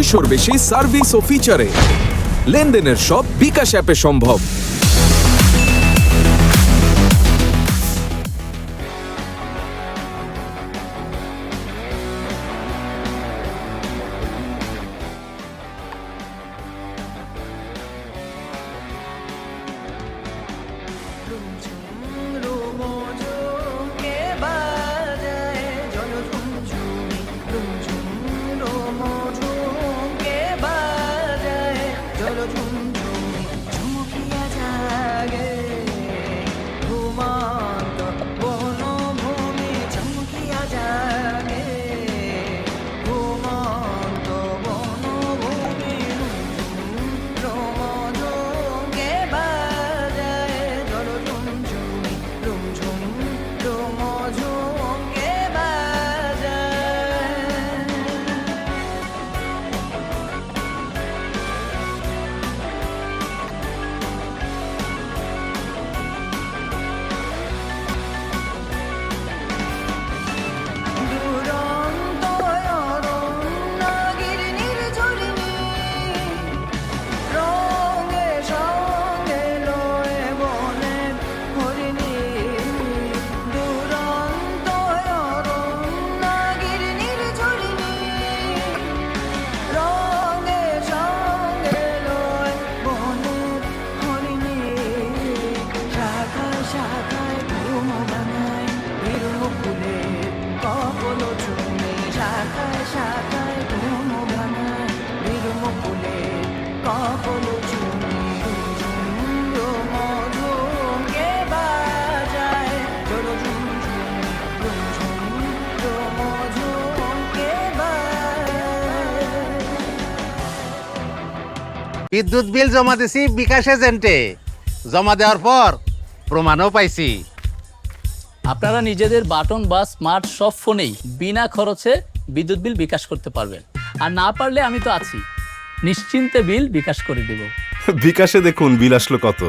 200-র বেশি সার্ভিস ও ফিচারে লেনদেনের সব বিকাশ অ্যাপে সম্ভব। বিদ্যুৎ বিল জমা দিছি বিকাশ এজেন্টে, জমা দেওয়ার পর প্রমাণও পাইছি। আপনারা নিজেদের বাটন বা স্মার্ট সব ফোনেই বিনা খরচে বিদ্যুৎ বিল বিকাশ করতে পারবেন। আর না পারলে আমি তো আছি, নিশ্চিন্তে বিল বিকাশ করে দেব। বিকাশে দেখুন বিল আসলো কত,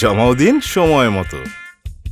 জমাও দিন সময় মতো।